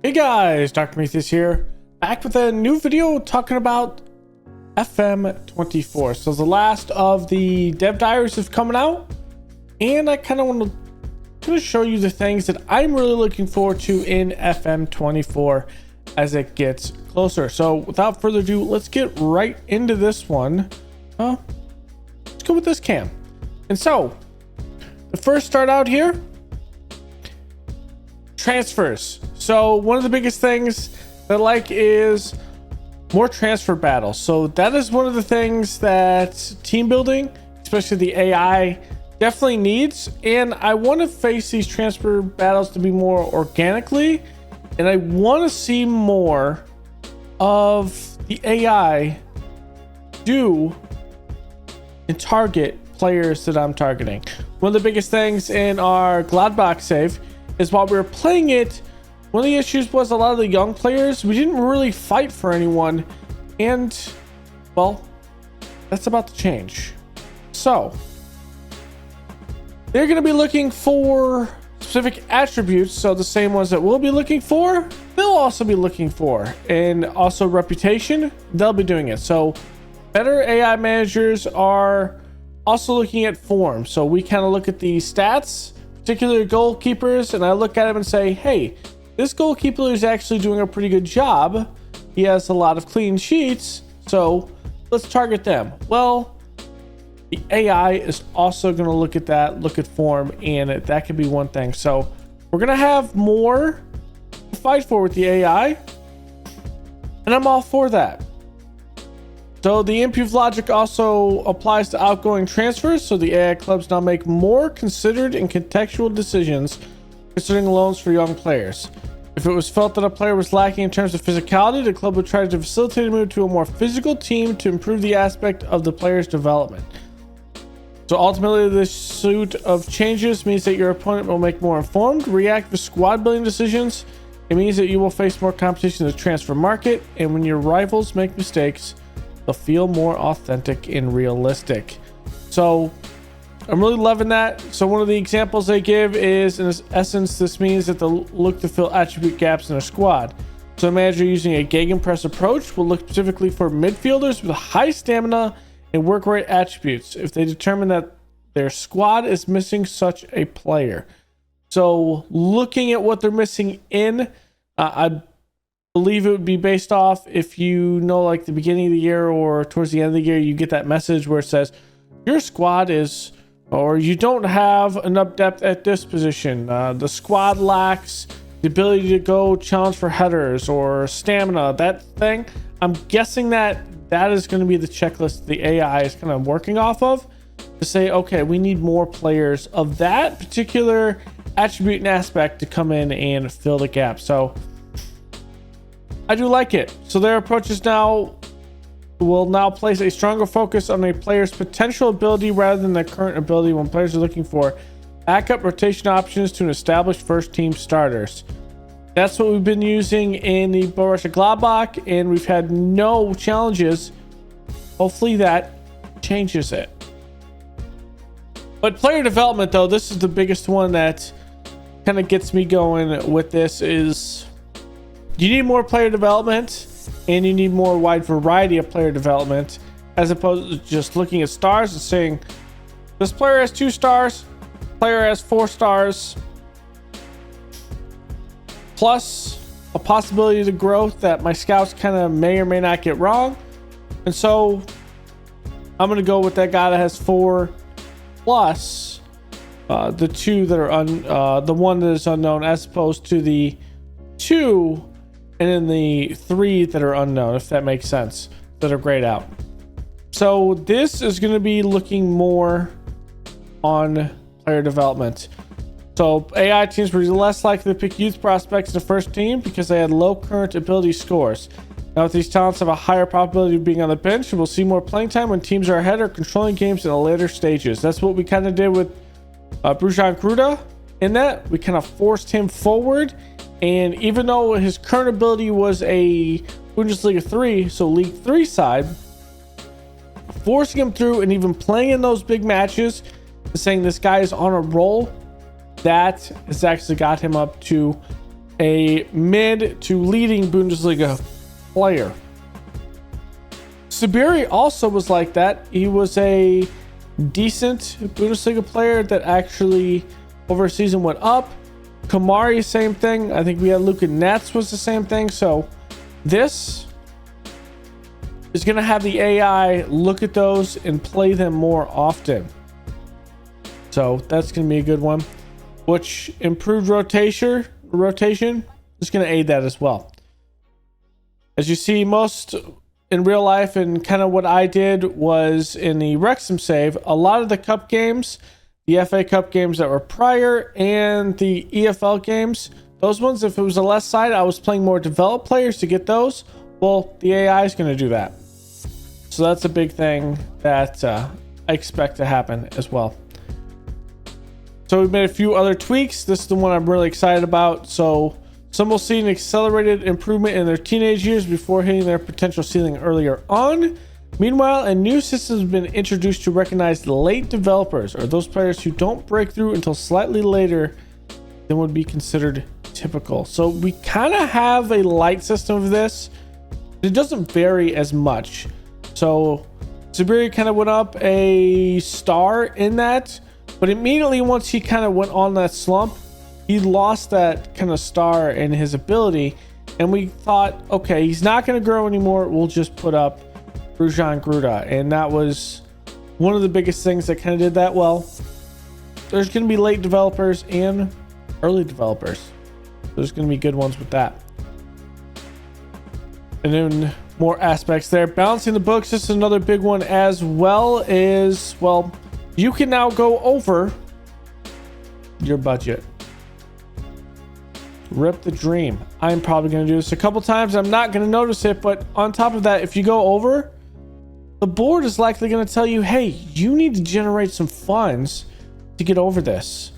Hey guys, Dr. Prometheus here, back with a new video talking about FM24. So the last of the dev diaries is coming out, and I kind of want to show you the things that I'm really looking forward to in FM24 as it gets closer. So without further ado, let's get right into this one. Let's go with this cam. And so the first start out here, transfers. So one of the biggest things that I like is more transfer battles. So that is one of the things that team building, especially the AI, definitely needs. And I want to face these transfer battles to be more organically, and I want to see more of the AI do and target players that I'm targeting. One of the biggest things in our Gladbach save is while we were playing it, one of the issues was a lot of the young players, we didn't really fight for anyone, and well, that's about to change. So they're going to be looking for specific attributes, so the same ones that we'll be looking for, they'll also be looking for, and also reputation, they'll be doing it. So better AI managers are also looking at form. So we kind of look at the stats, particularly goalkeepers, and I look at them and say, hey, this goalkeeper is actually doing a pretty good job. He has a lot of clean sheets, so let's target them. Well, the AI is also going to look at that, look at form, and that could be one thing. So we're going to have more to fight for with the AI, and I'm all for that. So the improved logic also applies to outgoing transfers, so the AI clubs now make more considered and contextual decisions considering loans for young players. If it was felt that a player was lacking in terms of physicality, the club would try to facilitate a move to a more physical team to improve the aspect of the player's development. So ultimately, this suite of changes means that your opponent will make more informed, reactive squad building decisions. It means that you will face more competition in the transfer market, and when your rivals make mistakes, they'll feel more authentic and realistic. So I'm really loving that. So one of the examples they give is, in essence, this means that they'll look to fill attribute gaps in their squad. So a manager using a gegenpress approach will look specifically for midfielders with high stamina and work rate attributes if they determine that their squad is missing such a player. So looking at what they're missing in, I believe it would be based off if you know, like the beginning of the year or towards the end of the year, you get that message where it says your squad is, or you don't have enough depth at this position. The squad lacks the ability to go challenge for headers or stamina, that thing. I'm guessing that is going to be the checklist the AI is kind of working off of to say, okay, we need more players of that particular attribute and aspect to come in and fill the gap. So I do like it. So their approaches now will now place a stronger focus on a player's potential ability rather than their current ability when players are looking for backup rotation options to an established first team starters. That's what we've been using in the Borussia Gladbach, and we've had no challenges. Hopefully that changes it. But player development, though, this is the biggest one that kind of gets me going with this is you need more player development, and you need more wide variety of player development as opposed to just looking at stars and saying this player has 2 stars, player has 4 stars, plus a possibility to growth that my scouts kind of may or may not get wrong. And so I'm going to go with that guy that has 4 plus the 2 that are the 1 that is unknown, as opposed to the 2 and then the 3 that are unknown, if that makes sense, that are grayed out. So this is going to be looking more on player development. So AI teams were less likely to pick youth prospects in the first team because they had low current ability scores. Now with these talents have a higher probability of being on the bench, and we'll see more playing time when teams are ahead or controlling games in the later stages. That's what we kind of did with Brujan Kruda. In that, we kind of forced him forward. And even though his current ability was a Bundesliga 3, so League 3 side, forcing him through and even playing in those big matches, saying this guy is on a roll, that has actually got him up to a mid to leading Bundesliga player. Sabiri also was like that. He was a decent Bundesliga player that actually over a season went up. Kamari, same thing. I think we had Luka Netz was the same thing. So this is going to have the AI look at those and play them more often. So that's going to be a good one, which improved rotation is going to aid that as well. As you see, most in real life and kind of what I did was in the Wrexham save, a lot of the cup games, the FA Cup games that were prior and the EFL games, those ones, if it was a left side, I was playing more developed players to get those. Well, the AI is going to do that. So that's a big thing that I expect to happen as well. So we've made a few other tweaks. This is the one I'm really excited about. So some will see an accelerated improvement in their teenage years before hitting their potential ceiling earlier on. Meanwhile, a new system has been introduced to recognize late developers, or those players who don't break through until slightly later than would be considered typical. So we kind of have a light system of this. It doesn't vary as much. So Sabiri kind of went up a star in that, but immediately once he kind of went on that slump, he lost that kind of star in his ability. And we thought, okay, he's not going to grow anymore. We'll just put up Rajan Gruda. And that was one of the biggest things that kind of did that well. There's going to be late developers and early developers. There's going to be good ones with that. And then more aspects there. Balancing the books. This is another big one as well. Is, well, you can now go over your budget. Rip the dream. I'm probably going to do this a couple times. I'm not going to notice it, but on top of that, if you go over, the board is likely going to tell you, hey, you need to generate some funds to get over this.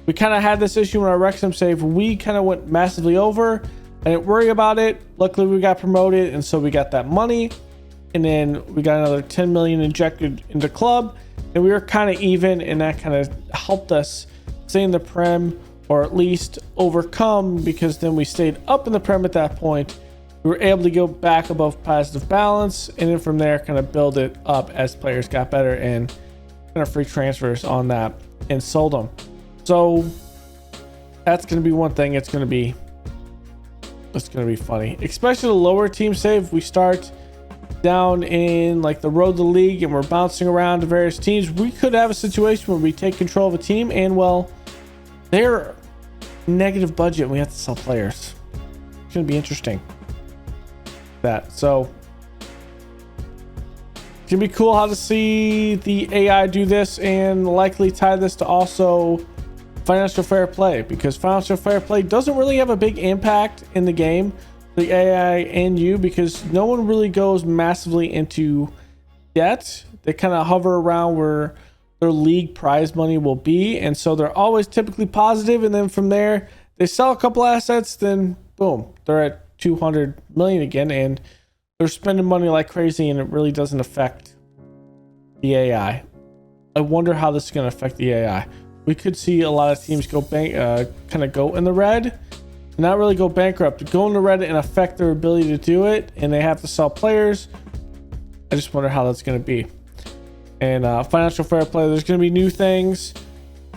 We kind of had this issue in our Wrexham save. We kind of went massively over. I didn't worry about it. Luckily, we got promoted, and so we got that money. And then we got another 10 million injected into club, and we were kind of even, and that kind of helped us stay in the Prem, or at least overcome, because then we stayed up in the Prem at that point. We were able to go back above positive balance, and then from there kind of build it up as players got better and kind of free transfers on that and sold them. So that's going to be one thing. It's going to be funny, especially the lower team save. We start down in like the road to the league and we're bouncing around to various teams. We could have a situation where we take control of a team and, well, they're negative budget and we have to sell players. It's going to be interesting. So it's going to be cool how to see the AI do this, and likely tie this to also financial fair play, because financial fair play doesn't really have a big impact in the game, the AI and you, because no one really goes massively into debt. They kind of hover around where their league prize money will be, and so they're always typically positive, and then from there they sell a couple assets, then boom, they're at 200 million again, and they're spending money like crazy, and it really doesn't affect the AI. I wonder how this is going to affect the AI. We could see a lot of teams go kind of go in the red, not really go bankrupt, go in the red and affect their ability to do it, and they have to sell players. I just wonder how that's going to be. And financial fair play, there's going to be new things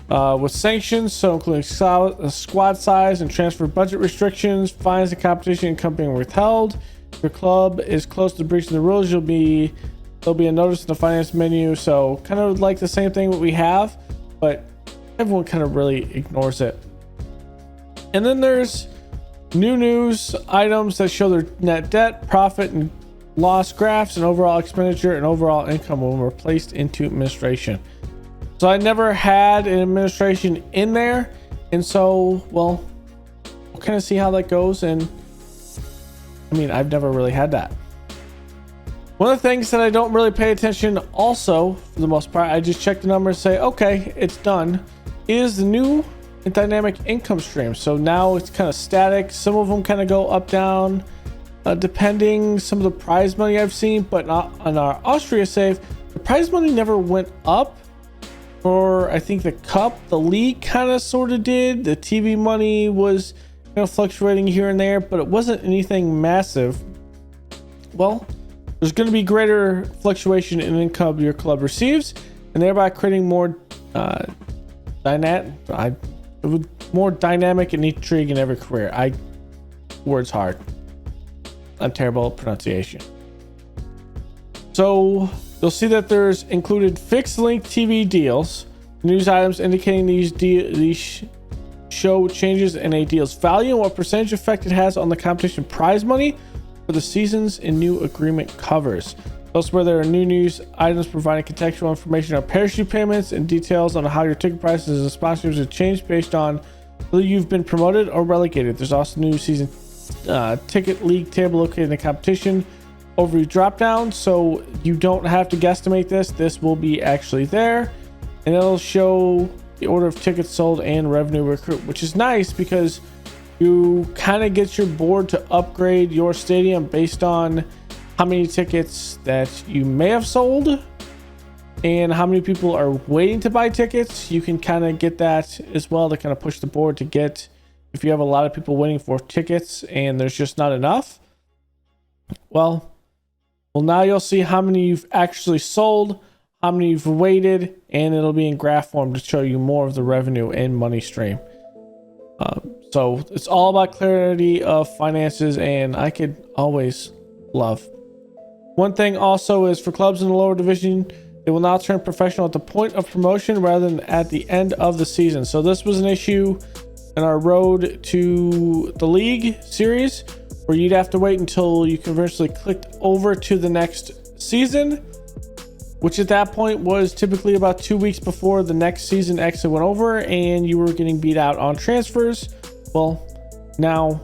with sanctions, so including squad size and transfer budget restrictions, fines and competition and company withheld. If your club is close to breaching the rules, there'll be a notice in the finance menu. So kind of like the same thing that we have, but everyone kind of really ignores it. And then there's new news items that show their net debt, profit and loss graphs, and overall expenditure and overall income when we're placed into administration. So I never had an administration in there, and so, well, we'll kind of see how that goes. And I mean, I've never really had that. One of the things that I don't really pay attention also, for the most part, I just check the numbers, say, okay, it's done, is the new dynamic income stream. So now it's kind of static. Some of them kind of go up, down, depending some of the prize money I've seen, but not on our Austria save. The prize money never went up. Or I think the cup, the league kind of sort of did. The TV money was fluctuating here and there, but it wasn't anything massive. Well, there's going to be greater fluctuation in income your club receives, and thereby creating more dynamic and intrigue in every career. Words hard. I'm terrible at pronunciation. So you'll see that there's included fixed link TV deals, news items indicating these show changes in a deal's value and what percentage effect it has on the competition prize money for the seasons and new agreement covers. Elsewhere, there are new news items providing contextual information on parachute payments and details on how your ticket prices and sponsors have changed based on whether you've been promoted or relegated. There's also new season ticket league table located in the competition overview drop down, so you don't have to guesstimate this. This will be actually there, and it'll show the order of tickets sold and revenue recruit, which is nice because you kind of get your board to upgrade your stadium based on how many tickets that you may have sold and how many people are waiting to buy tickets. You can kind of get that as well to kind of push the board to get, if you have a lot of people waiting for tickets and there's just not enough, well now you'll see how many you've actually sold, how many you've waited, and it'll be in graph form to show you more of the revenue and money stream. So it's all about clarity of finances, and I could always love. One thing also is for clubs in the lower division, they will now turn professional at the point of promotion rather than at the end of the season. So this was an issue in our road to the league series, where you'd have to wait until you conversely clicked over to the next season, which at that point was typically about 2 weeks before the next season actually went over and you were getting beat out on transfers. Well, now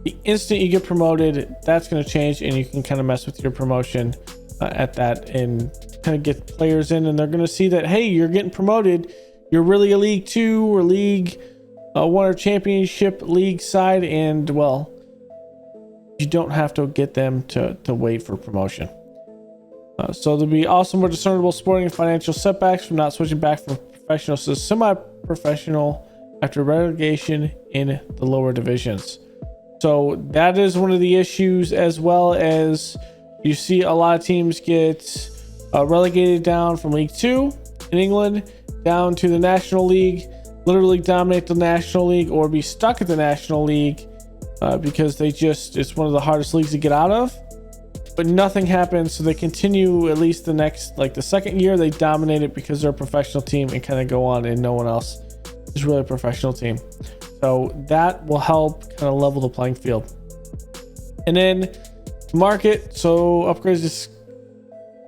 the instant you get promoted, that's going to change, and you can kind of mess with your promotion at that and kind of get players in, and they're going to see that, hey, you're getting promoted, you're really a League 2 or League 1 or Championship League side, and well, you don't have to get them to wait for promotion. So there'll be also more discernible sporting and financial setbacks from not switching back from professional to semi-professional after relegation in the lower divisions. So that is one of the issues, as well as you see a lot of teams get relegated down from League 2 in England down to the National League, literally dominate the National League or be stuck at the National League because it's one of the hardest leagues to get out of. But nothing happens, so they continue at least the second year they dominate it because they're a professional team and kind of go on, and no one else is really a professional team. So that will help kind of level the playing field. And then market, so upgrades just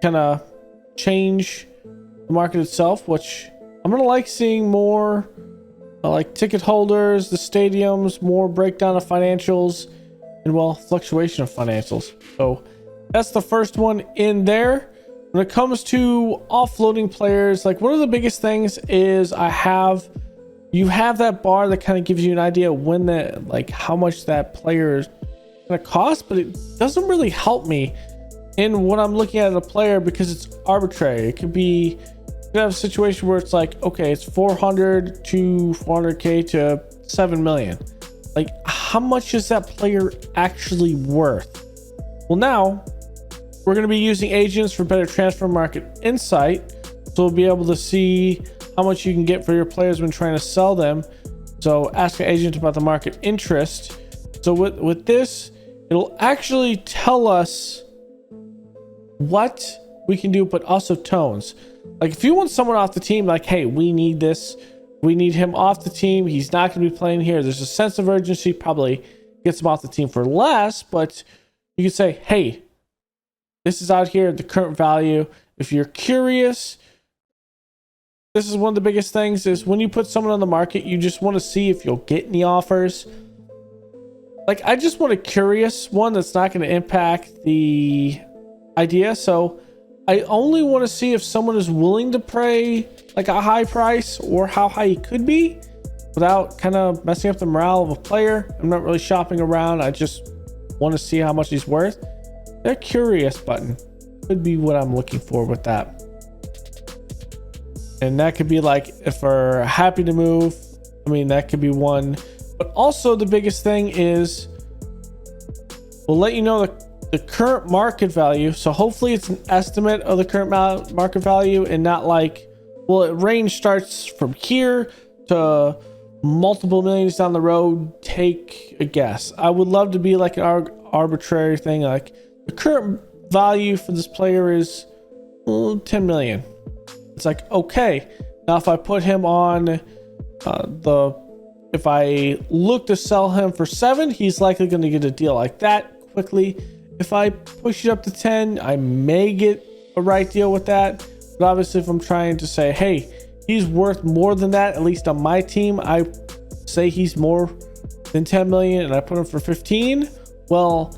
kind of change the market itself, which I'm gonna like seeing more like ticket holders, the stadiums, more breakdown of financials, and well, fluctuation of financials. So that's the first one in there. When it comes to offloading players, like one of the biggest things is you have that bar that kind of gives you an idea when how much that player is gonna cost, but it doesn't really help me in what I'm looking at a player because it's arbitrary. It could be, you have a situation where it's like, okay, it's 400 to 400k to 7 million. Like, how much is that player actually worth? Well, now we're going to be using agents for better transfer market insight, so we'll be able to see how much you can get for your players when trying to sell them. So ask an agent about the market interest. So with this, it'll actually tell us what we can do, but also tones. Like if you want someone off the team, like, hey, we need this, we need him off the team, he's not going to be playing here, there's a sense of urgency, probably gets him off the team for less, but you can say, hey, this is out here at the current value. If you're curious, this is one of the biggest things is when you put someone on the market, you just want to see if you'll get any offers. Like, I just want a curious one that's not going to impact the idea. So I only want to see if someone is willing to pay like a high price or how high it could be without kind of messing up the morale of a player. I'm not really shopping around. I just want to see how much he's worth. That curious button could be what I'm looking for with that. And that could be like if we're happy to move. I mean, that could be one. But also the biggest thing is we'll let you know the current market value. So hopefully it's an estimate of the current market value and not like, well, it range starts from here to multiple millions down the road. Take a guess. I would love to be like an arbitrary thing, like the current value for this player is 10 million. It's like, okay, now if I put him on if I look to sell him for 7, he's likely going to get a deal like that quickly. If I push it up to 10, I may get a right deal with that. But obviously if I'm trying to say, hey, he's worth more than that, at least on my team, I say he's more than 10 million and I put him for 15, well,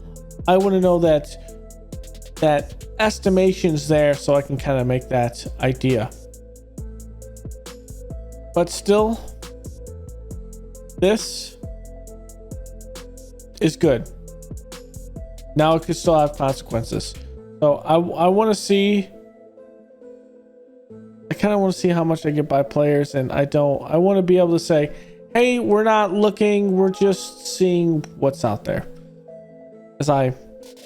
I want to know that estimation's there so I can kind of make that idea. But still, this is good. Now it could still have consequences. So I want to see, I kind of want to see how much I get by players, and I want to be able to say, hey, we're not looking, we're just seeing what's out there. As I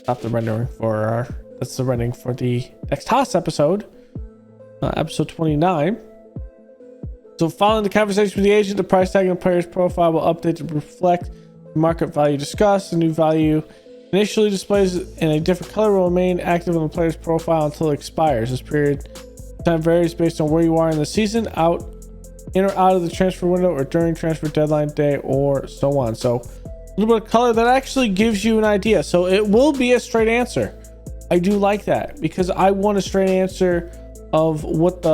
stop the rendering for that's the rendering for the next Haas episode, episode 29. So following the conversation with the agent, the price tag and the player's profile will update to reflect the market value discussed. The new value initially displays in a different color will remain active on the player's profile until it expires. This period of time varies based on where you are in the season, in or out of the transfer window, or during transfer deadline day, or so on. So a little bit of color that actually gives you an idea. So it will be a straight answer. I do like that because I want a straight answer of what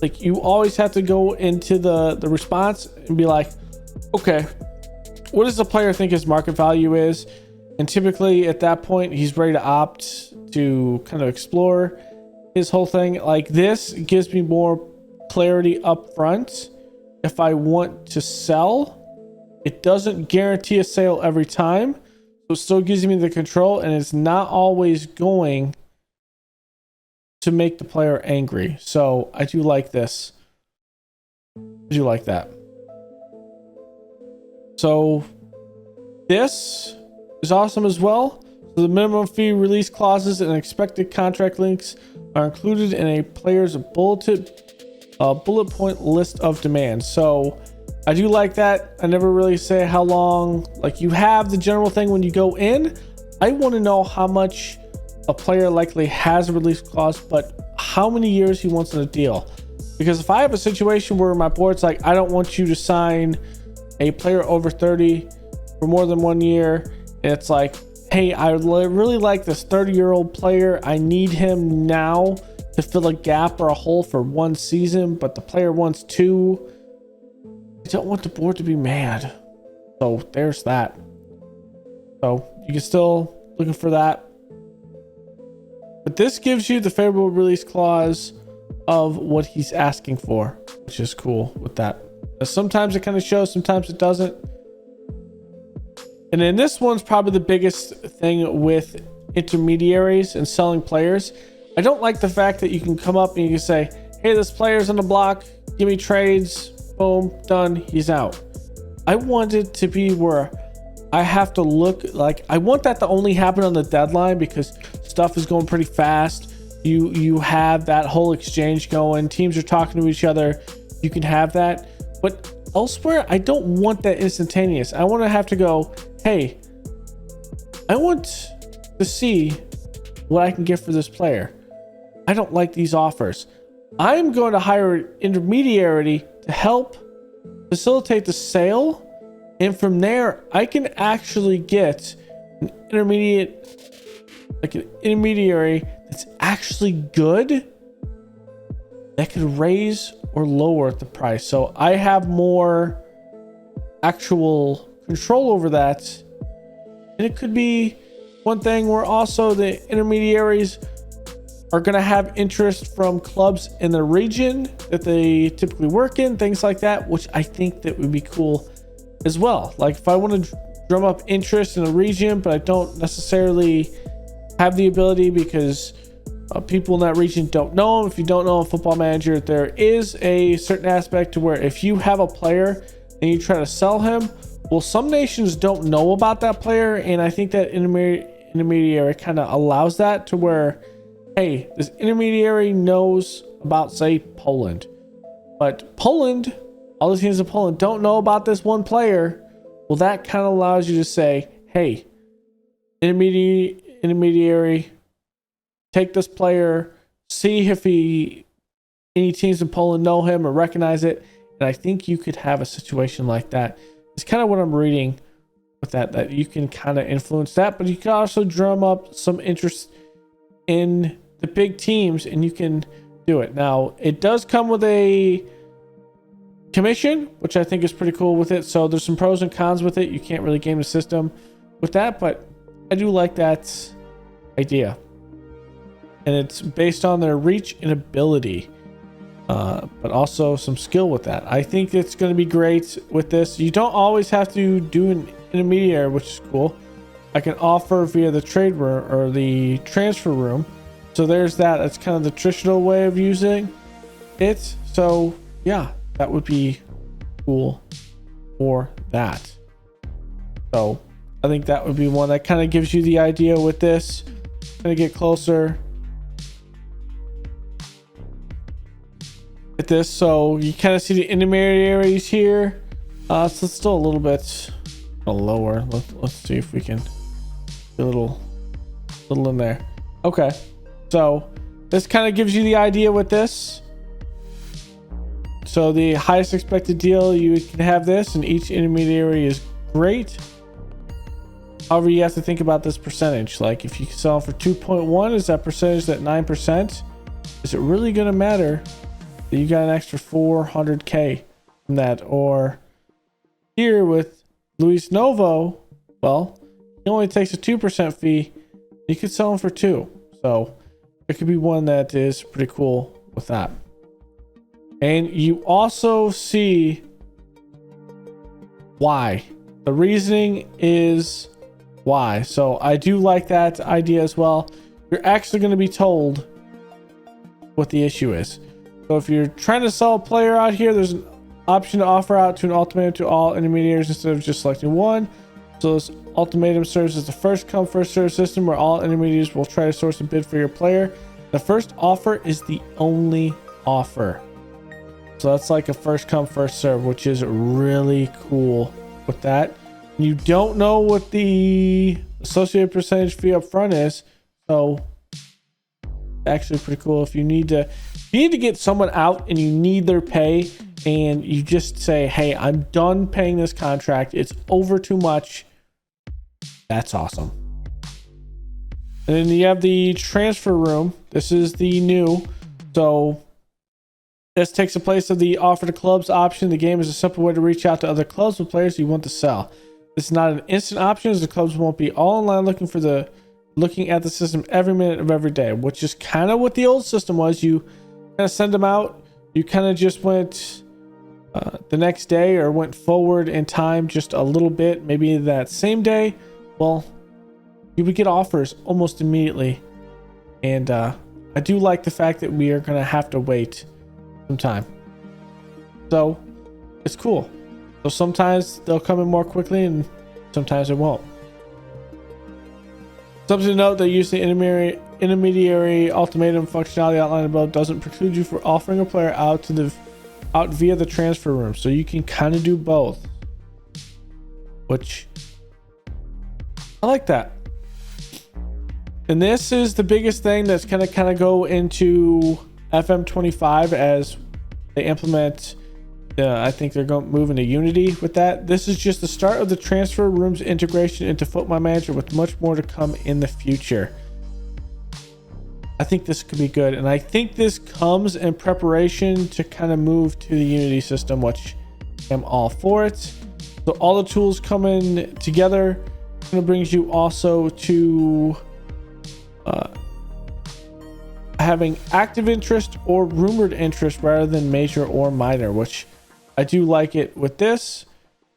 like you always have to go into the response and be like, okay, what does the player think his market value is? And typically at that point, he's ready to opt to kind of explore his whole thing. Like this gives me more clarity up front. If I want to sell, it doesn't guarantee a sale every time. So it still gives me the control, and it's not always going to make the player angry. So I do like this. I do like that. So this is awesome as well. So the minimum fee, release clauses, and expected contract links are included in a player's bullet point list of demands. So I do like that. I never really say how long, like you have the general thing when you go in. I want to know how much a player likely has a release clause, but how many years he wants in a deal. Because if I have a situation where my board's like, I don't want you to sign a player over 30 for more than 1 year, and it's like, hey, I really like this 30-year-old player. I need him now to fill a gap or a hole for 1 season, but the player wants 2. I don't want the board to be mad. So there's that. So you can still looking for that. But this gives you the favorable release clause of what he's asking for, which is cool with that. Sometimes it kind of shows, sometimes it doesn't. And then this one's probably the biggest thing with intermediaries and selling players. I don't like the fact that you can come up and you can say, hey, this player's on the block, give me trades, boom, done, he's out. I want it to be where I have to look, like I want that to only happen on the deadline because stuff is going pretty fast. You have that whole exchange going, teams are talking to each other, you can have that. But elsewhere, I don't want that instantaneous. I want to have to go, hey, I want to see what I can get for this player. I don't like these offers. I'm going to hire an intermediary to help facilitate the sale. And from there, I can actually get an intermediary that's actually good that could raise or lower the price. So I have more actual control over that. And it could be one thing where also the intermediaries are going to have interest from clubs in the region that they typically work in, things like that, which I think that would be cool as well. Like if I want to drum up interest in a region, but I don't necessarily have the ability because people in that region don't know him. If you don't know a Football Manager, there is a certain aspect to where if you have a player and you try to sell him, Well, some nations don't know about that player, and I think that intermediary kind of allows that to where, hey, this intermediary knows about, say, Poland, but Poland, all the teams in Poland don't know about this one player. Well, that kind of allows you to say, hey, intermediary, take this player, see if any teams in Poland know him or recognize it. And I think you could have a situation like that. It's kind of what I'm reading with that you can kind of influence that, but you can also drum up some interest in the big teams and you can do it. Now, it does come with a commission, which I think is pretty cool with it. So there's some pros and cons with it. You can't really game the system with that, but I do like that idea. And it's based on their reach and ability. But also some skill with that. I think it's going to be great with this. You don't always have to do an intermediary, which is cool. I can offer via the trade room or the transfer room. So there's that. That's kind of the traditional way of using it. So yeah, that would be cool for that. So I think that would be one that kind of gives you the idea with this. Gonna get closer at this, so you kind of see the intermediaries here. So it's still a little bit lower. Let's see if we can get a little in there. Okay, so this kind of gives you the idea with this. So the highest expected deal, you can have this, and each intermediary is great. However, you have to think about this percentage. Like if you sell for 2.1, is that percentage at 9%? Is it really going to matter that you got an extra 400k from that? Or here with Luis Novo, well, he only takes a 2% fee. You could sell him for 2. So it could be one that is pretty cool with that. And you also see why. The reasoning is why. So I do like that idea as well. You're actually going to be told what the issue is. So if you're trying to sell a player out here, there's an option to offer out to an ultimatum to all intermediaries instead of just selecting one. So this ultimatum serves as the first come first serve system where all intermediaries will try to source a bid for your player. The first offer is the only offer. So that's like a first come first serve, which is really cool with that. You don't know what the associated percentage fee up front is, so actually pretty cool. If you need to get someone out and you need their pay and you just say, hey, I'm done paying this contract, it's over too much, that's awesome. And then you have the transfer room. This is the new, so this takes the place of the offer to clubs option. The game is a simple way to reach out to other clubs with players you want to sell. This is not an instant option, as the clubs won't be all online looking at the system every minute of every day, which is kind of what the old system was. You kind of send them out. You kind of just went the next day or went forward in time just a little bit, maybe that same day. Well, you would get offers almost immediately. And I do like the fact that we are going to have to wait some time. So it's cool. So sometimes they'll come in more quickly and sometimes it won't. Something to note that use the intermediary ultimatum functionality outlined above doesn't preclude you from offering a player out via the transfer room. So you can kind of do both, which I like that. And this is the biggest thing that's going to kind of go into FM25 as they implement. I think they're going to move into Unity with that. This is just the start of the transfer room's integration into Football Manager, with much more to come in the future. I think this could be good, and I think this comes in preparation to kind of move to the Unity system, which I'm all for it. So all the tools coming together kind of brings you also to having active interest or rumored interest rather than major or minor, which I do like it with this.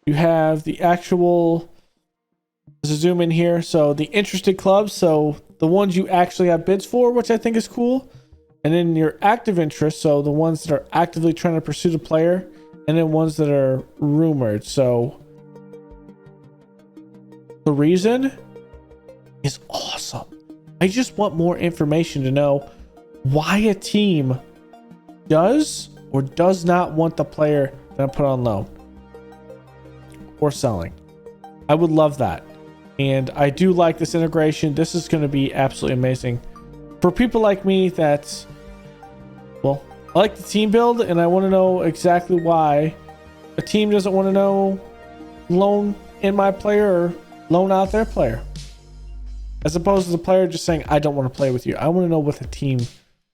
You have the actual, let's zoom in here. So the interested clubs, so the ones you actually have bids for, which I think is cool. And then your active interest, so the ones that are actively trying to pursue the player, and then ones that are rumored. So the reason is awesome. I just want more information to know why a team does or does not want the player that I put on loan or selling. I would love that. And I do like this integration. This is going to be absolutely amazing for people like me that, well, I like the team build and I want to know exactly why a team doesn't want to know loan in my player or loan out their player, as opposed to the player just saying, I don't want to play with you. I want to know what the team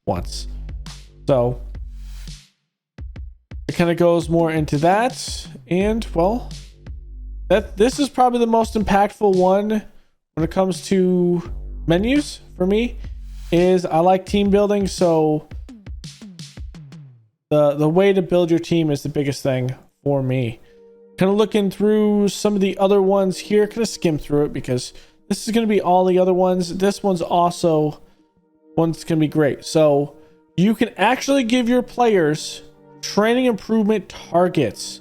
wants. So it kind of goes more into that. And well, this is probably the most impactful one when it comes to menus for me. Is I like team building, so the way to build your team is the biggest thing for me. Kind of looking through some of the other ones here, kind of skim through it because this is going to be all the other ones. This one's also one's going to be great. So you can actually give your players training improvement targets,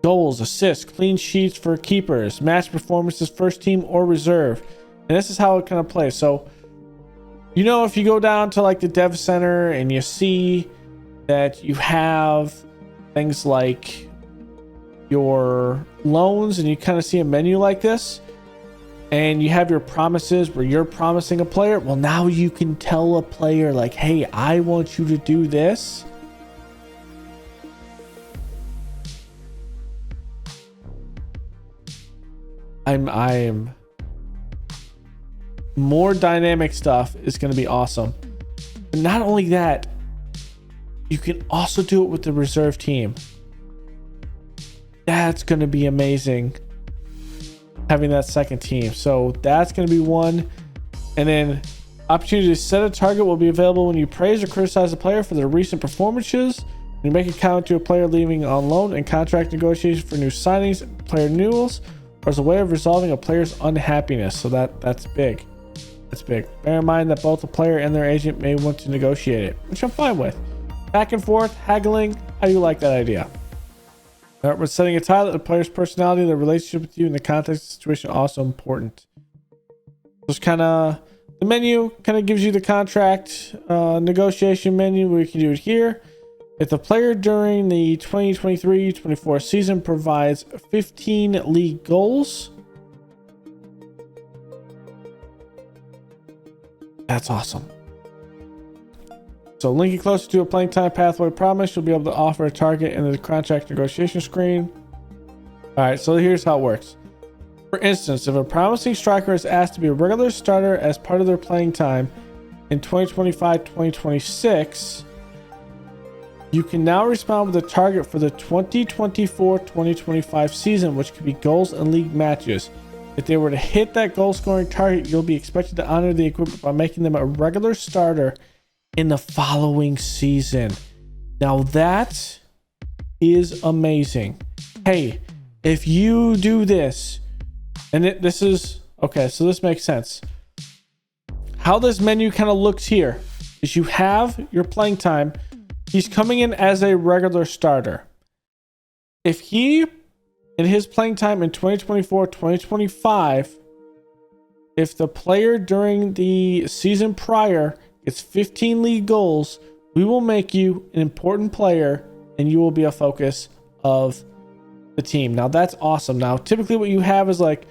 goals, assists, clean sheets for keepers, match performances, first team or reserve. And this is how it kind of plays. So, you know, if you go down to like the dev center and you see that you have things like your loans and you kind of see a menu like this and you have your promises where you're promising a player, well, now you can tell a player like, hey, I want you to do this. I'm more dynamic stuff is going to be awesome. But not only that, you can also do it with the reserve team. That's going to be amazing, having that second team. So that's going to be one. And then opportunity to set a target will be available when you praise or criticize a player for their recent performances. You make a comment to a player leaving on loan and contract negotiations for new signings, player renewals, or as a way of resolving a player's unhappiness. So that's big. That's big. Bear in mind that both the player and their agent may want to negotiate it, which I'm fine with. Back and forth, haggling. How do you like that idea? All right, we're setting a tie that the player's personality, their relationship with you, and the context of the situation are also important. Just kind of the menu kind of gives you the contract negotiation menu where you can do it here. If the player during the 2023-24 season provides 15 league goals, that's awesome. So linking closer to a playing time pathway promise, you'll be able to offer a target in the contract negotiation screen. All right, so here's how it works. For instance, if a promising striker is asked to be a regular starter as part of their playing time in 2025-2026, you can now respond with a target for the 2024-2025 season, which could be goals and league matches. If they were to hit that goal scoring target, you'll be expected to honor the equipment by making them a regular starter in the following season. Now that is amazing. Hey, if you do this, and this is okay, so this makes sense. How this menu kind of looks here is you have your playing time. He's coming in as a regular starter. If he, in his playing time in 2024-2025, if the player during the season prior gets 15 league goals, we will make you an important player and you will be a focus of the team. Now that's awesome. Now typically what you have is like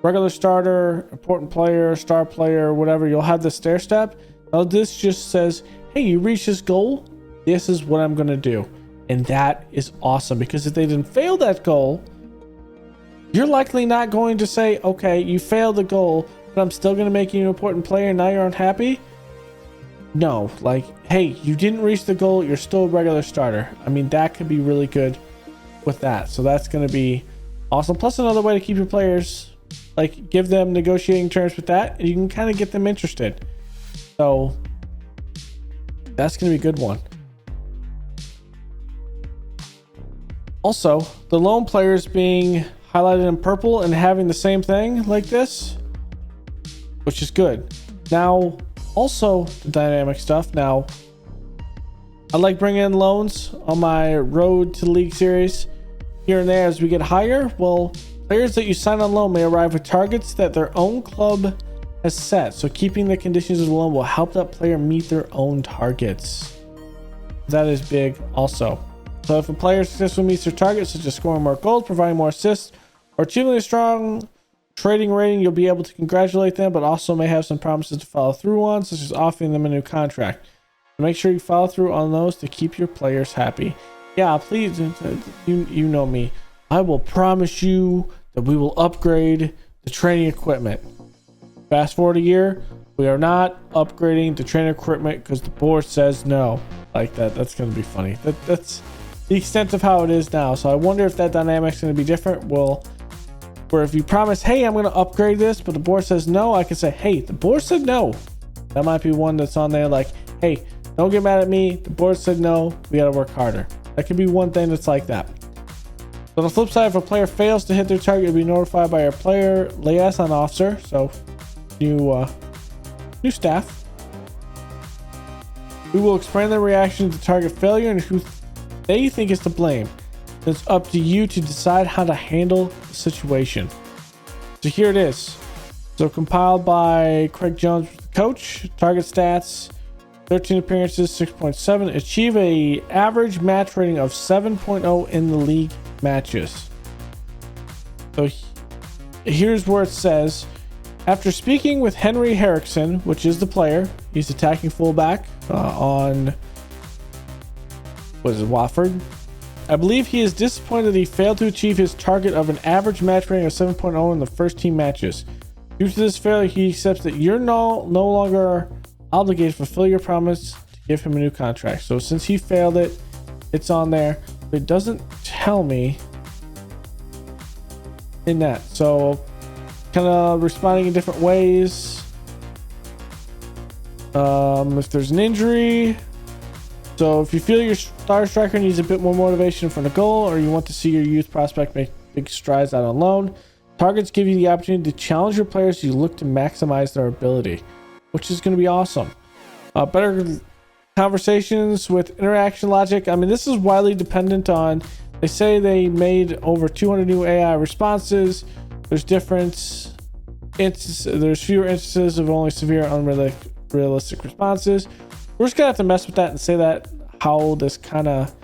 regular starter, important player, star player, whatever. You'll have the stair step. Now this just says, hey, you reached this goal, this is what I'm going to do. And that is awesome, because if they didn't fail that goal, you're likely not going to say, okay, you failed the goal, but I'm still going to make you an important player and now you're unhappy. No, like, hey, you didn't reach the goal, you're still a regular starter. I mean, that could be really good with that. So that's going to be awesome. Plus another way to keep your players, like, give them negotiating terms with that, and you can kind of get them interested. So that's going to be a good one. Also, the lone players being highlighted in purple and having the same thing like this, which is good. Now, also the dynamic stuff. Now, I like bringing in loans on my road to the league series here and there as we get higher. Well, Players that you sign on loan may arrive with targets that their own club has set, so keeping the conditions of the loan will help that player meet their own targets. That is big also. So if a player successfully meets their targets, such as scoring more goals, providing more assists, or achieving a strong trading rating, you'll be able to congratulate them, but also may have some promises to follow through on, such as offering them a new contract. So make sure you follow through on those to keep your players happy. Yeah, please, you know me. I will promise you that we will upgrade the training equipment. Fast forward a year, we are not upgrading the training equipment because the board says no. Like that. That's going to be funny. That's the extent of how it is now. So I wonder if that dynamic's going to be different. Well, where if you promise, hey, I'm going to upgrade this, but the board says no, I can say, hey, the board said no. That might be one that's on there like, hey, don't get mad at me. The board said no. We got to work harder. That could be one thing that's like that. So on the flip side, if a player fails to hit their target, you'll be notified by your player liaison officer. So new staff. We will explain their reaction to target failure and who they think is to blame. It's up to you to decide how to handle the situation. So here it is. So compiled by Craig Jones, coach. Target stats: 13 appearances, 6.7. Achieve a average match rating of 7.0 in the league matches. So here's where it says, after speaking with Henry Henriksen, which is the player, he's attacking fullback on Watford. I believe he is disappointed that he failed to achieve his target of an average match rating of 7.0 in the first team matches. Due to this failure, he accepts that you're no longer obligated to fulfill your promise to give him a new contract. So since he failed it, it's on there. It doesn't tell me in that. So kind of responding in different ways. If there's an injury. So if you feel your star striker needs a bit more motivation for the goal, or you want to see your youth prospect make big strides out on loan, targets give you the opportunity to challenge your players as you look to maximize their ability, which is going to be awesome. Better conversations with interaction logic. I mean, this is widely dependent on, they say they made over 200 new AI responses. There's there's fewer instances of only severe unrealistic responses. We're just gonna have to mess with that and say that how this kind of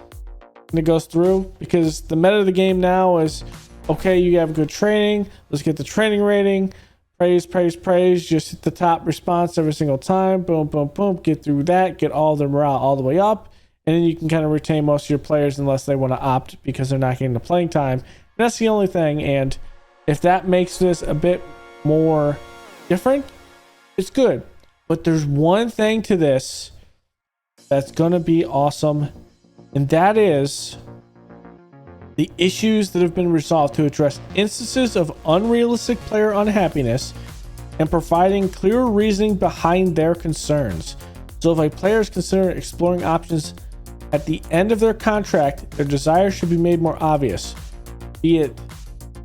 goes through, because the meta of the game now is, okay, you have good training, let's get the training rating, praise, just hit the top response every single time, boom, get through that, get all the morale all the way up, and then you can kind of retain most of your players unless they want to opt because they're not getting the playing time. And that's the only thing. And if that makes this a bit more different, it's good. But there's one thing to this that's gonna be awesome, and that is the issues that have been resolved to address instances of unrealistic player unhappiness and providing clear reasoning behind their concerns. So if a player is considering exploring options at the end of their contract, their desire should be made more obvious, be it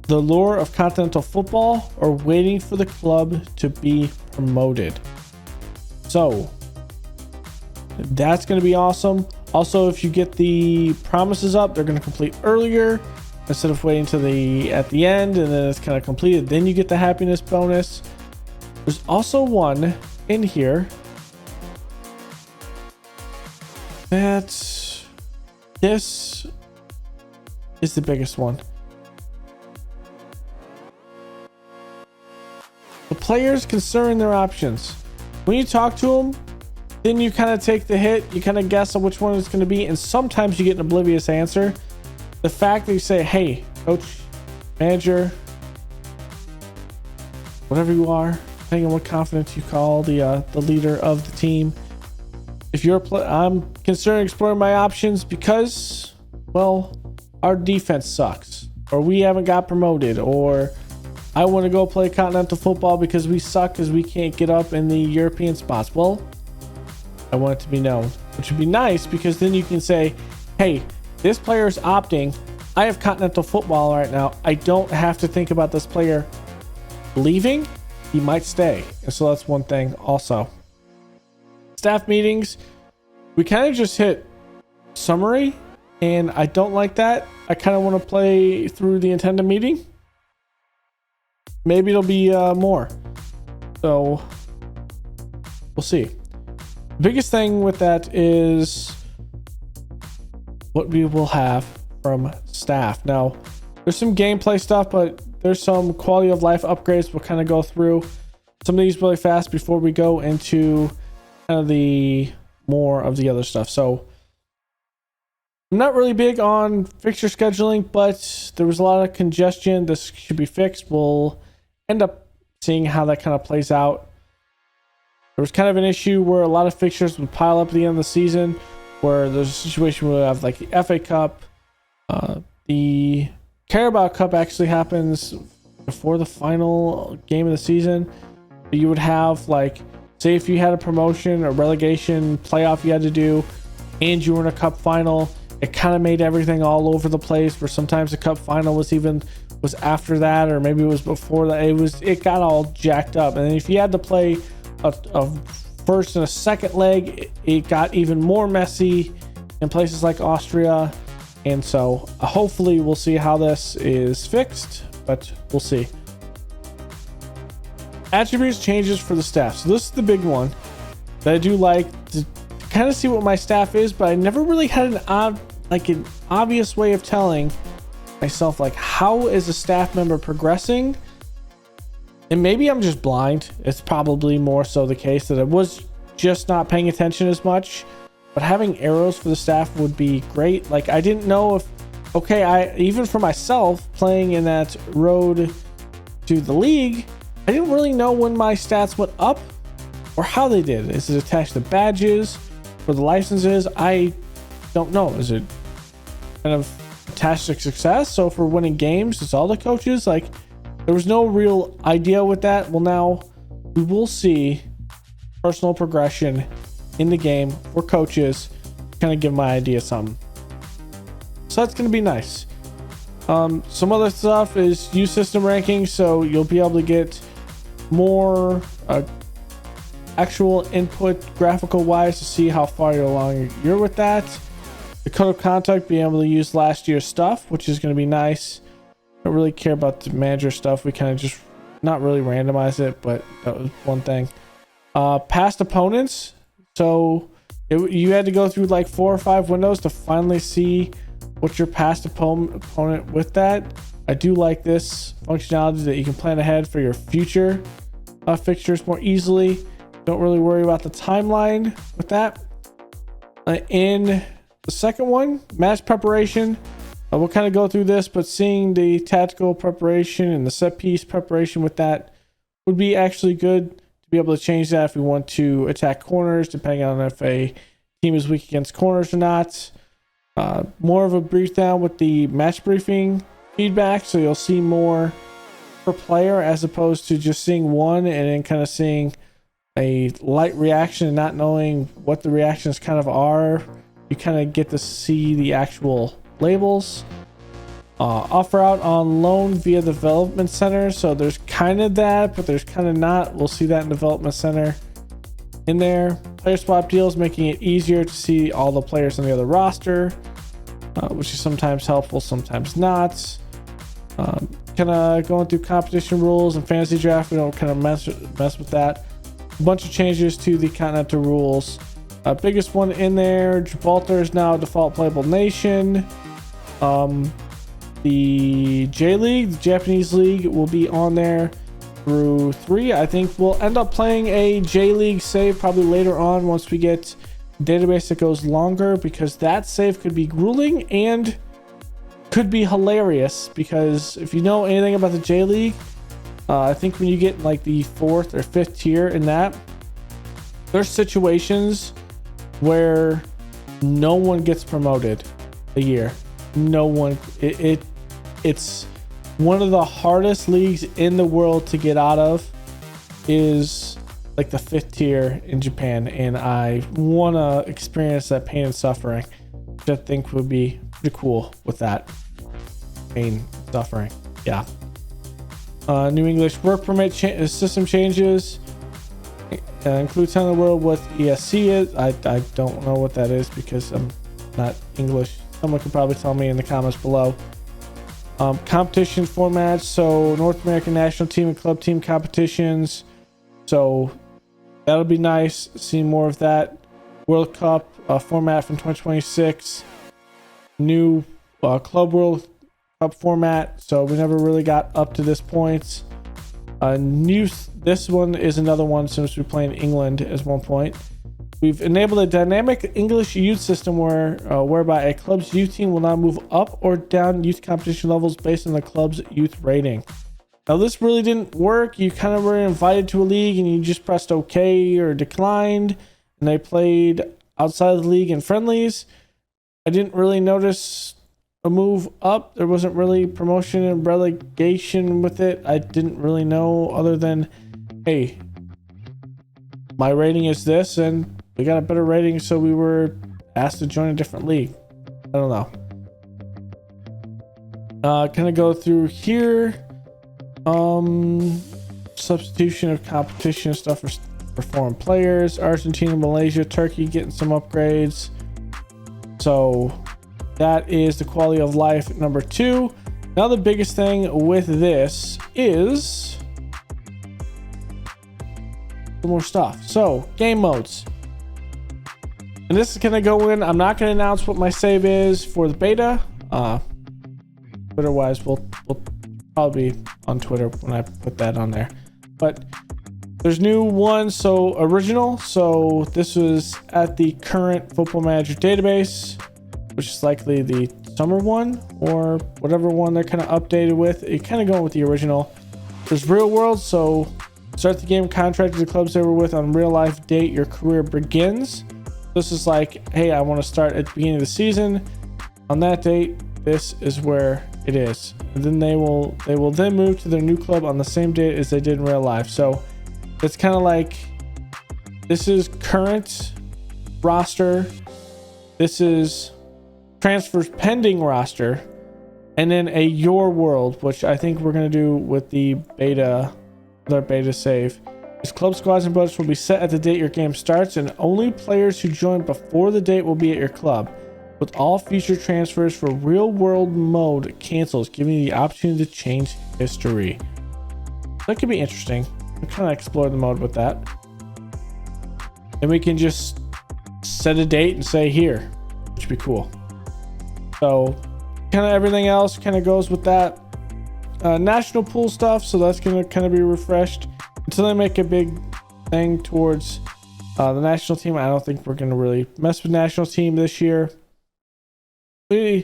the lure of continental football or waiting for the club to be promoted. So that's going to be awesome. Also, if you get the promises up, they're going to complete earlier instead of waiting to at the end and then it's kind of completed. Then you get the happiness bonus. There's also one in here this is the biggest one. The players considering their options. When you talk to them, then you kind of take the hit, you kind of guess on which one it's going to be, and sometimes you get an oblivious answer. The fact that you say, hey, coach, manager, whatever you are, depending on what confidence you call the leader of the team, if you're I'm considering exploring my options because, well, our defense sucks, or we haven't got promoted, or I want to go play continental football because we suck because we can't get up in the European spots. Well, I want it to be known, which would be nice because then you can say, hey, this player is opting. I have continental football right now. I don't have to think about this player leaving. He might stay. And so that's one thing also. Staff meetings, we kind of just hit summary, and I don't like that. I kind of want to play through the intended meeting. maybe it'll be more. So we'll see. Biggest thing with that is what we will have from staff. Now, there's some gameplay stuff, but there's some quality of life upgrades. We'll kind of go through some of these really fast before we go into kind of the more of the other stuff. So I'm not really big on fixture scheduling, but there was a lot of congestion. This should be fixed. We'll end up seeing how that kind of plays out. There was kind of an issue where a lot of fixtures would pile up at the end of the season, where there's a situation where we have like the FA Cup. The Carabao Cup actually happens before the final game of the season. You would have, like, say if you had a promotion or relegation playoff you had to do and you were in a cup final, it kind of made everything all over the place, where sometimes the cup final was after that, or maybe it was before that. It got all jacked up. And then if you had to play a first and a second leg, it got even more messy in places like Austria. And so hopefully we'll see how this is fixed, but we'll see. Attributes changes for the staff. So this is the big one that I do like to kind of see what my staff is, but I never really had an obvious way of telling myself, like, how is a staff member progressing? And maybe I'm just blind. It's probably more so the case that I was just not paying attention as much, but having arrows for the staff would be great. Like, I didn't know if, okay, even for myself playing in that road to the league, I didn't really know when my stats went up or how they did. Is it attached to badges for the licenses? I don't know. Is it kind of attached to success? So for winning games, it's all the coaches. Like, there was no real idea with that. Well, now we will see personal progression in the game for coaches. Kind of give my idea something. So that's going to be nice. Some other stuff is use system ranking, so you'll be able to get more actual input graphical wise to see how far along you're with that. The code of conduct, being able to use last year's stuff, which is going to be nice. I don't really care about the manager stuff. We kind of just not really randomize it, but that was one thing. Past opponents, so you had to go through like 4 or 5 windows to finally see what's your past opponent with that. I do like this functionality that you can plan ahead for your future fixtures more easily. Don't really worry about the timeline with that. In the second one, match preparation, we'll kind of go through this, but seeing the tactical preparation and the set piece preparation with that would be actually good to be able to change that if we want to attack corners, depending on if a team is weak against corners or not. More of a brief down with the match briefing feedback, so you'll see more per player as opposed to just seeing one and then kind of seeing a light reaction and not knowing what the reactions kind of are. You kind of get to see the actual labels. Offer out on loan via the development center, so there's kind of that, but there's kind of not. We'll see that in development center in there. Player swap deals, making it easier to see all the players on the other roster, which is sometimes helpful, sometimes not. Kind of going through competition rules and fantasy draft, we don't kind of mess with that. A bunch of changes to the continental rules. Biggest one in there, Gibraltar is now a default playable nation. The J League, the Japanese League, will be on there through 3. I think we'll end up playing a J League save probably later on once we get a database that goes longer, because that save could be grueling and could be hilarious, because if you know anything about the J League, I think when you get like the 4th or 5th tier in that, there's situations where no one gets promoted a year. No one. It's one of the hardest leagues in the world to get out of, is like the 5th tier in Japan, and I want to experience that pain and suffering, which I think would be pretty cool with that pain suffering. Yeah. New English work permit system changes. Includes telling the world what ESC is. I don't know what that is because I'm not English. Someone could probably tell me in the comments below. Competition formats, so North American national team and club team competitions. So that'll be nice. See more of that. World Cup format from 2026. New Club World Cup format. So we never really got up to this point. This one is another one since we played in England at one point. We've enabled a dynamic English youth system whereby a club's youth team will now move up or down youth competition levels based on the club's youth rating. Now this really didn't work. You kind of were invited to a league and you just pressed OK or declined, and they played outside of the league in friendlies. I didn't really notice a move up. There wasn't really promotion and relegation with it. I didn't really know, other than, hey, my rating is this and we got a better rating, so we were asked to join a different league. I don't know. Kind of go through here. Substitution of competition stuff for foreign players. Argentina, Malaysia, Turkey getting some upgrades. So that is the quality of life number 2. Now the biggest thing with this is some more stuff. So game modes. And this is going to go in. I'm not going to announce what my save is for the beta. Twitter wise, we'll probably be on Twitter when I put that on there. But there's new ones. So original. So this was at the current Football Manager database, which is likely the summer one or whatever one they're kind of updated with. It kind of going with the original. There's real world. So start the game, contract the clubs they were with on real life date your career begins. This is like, hey, I want to start at the beginning of the season. On that date, this is where it is. And then they will then move to their new club on the same date as they did in real life. So it's kind of like, this is current roster. This is transfers pending roster. And then a your world, which I think we're going to do with the beta, their beta save. These club squads and budgets will be set at the date your game starts, and only players who join before the date will be at your club, with all future transfers for real world mode cancels, giving you the opportunity to change history. That could be interesting. We'll kind of explore the mode with that. And we can just set a date and say here, which would be cool. So kind of everything else kind of goes with that. National pool stuff, so that's going to kind of be refreshed. Until they make a big thing towards the national team, I don't think we're going to really mess with national team this year. We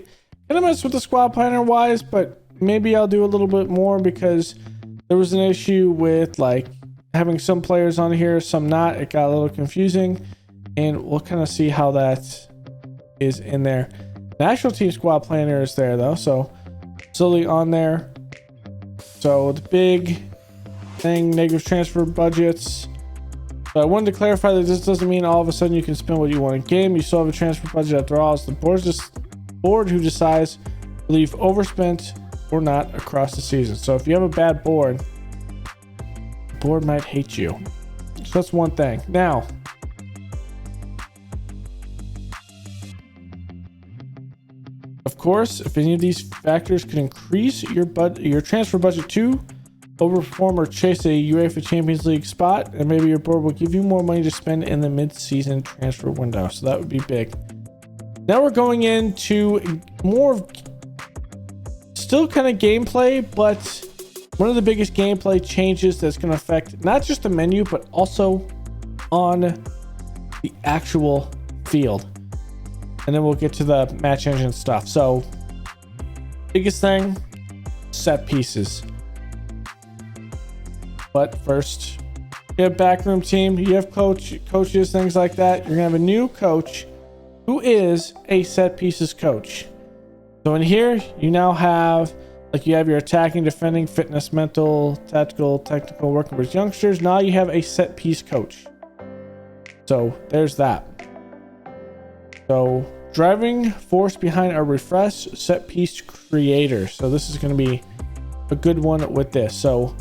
kind of mess with the squad planner wise, but maybe I'll do a little bit more because there was an issue with like having some players on here, some not. It got a little confusing, and we'll kind of see how that is in there. National team squad planner is there though, so slowly on there. So the big thing, negative transfer budgets. So I wanted to clarify that this doesn't mean all of a sudden you can spend what you want in game. You still have a transfer budget after all. It's the board who decides whether you've overspent or not across the season. So if you have a bad board, the board might hate you. So that's one thing. Now, of course, if any of these factors could increase your transfer budget to overperform or chase a UEFA Champions League spot, and maybe your board will give you more money to spend in the mid-season transfer window. So that would be big. Now we're going into more of still kind of gameplay, but one of the biggest gameplay changes that's going to affect not just the menu, but also on the actual field. And then we'll get to the match engine stuff. So biggest thing, set pieces. But first, you have backroom team, you have coaches, things like that. You're gonna have a new coach who is a set pieces coach. So in here, you now have, like, you have your attacking, defending, fitness, mental, tactical, technical, working with youngsters. Now you have a set piece coach. So there's that. So driving force behind a refreshed set piece creator. So this is going to be a good one with this. So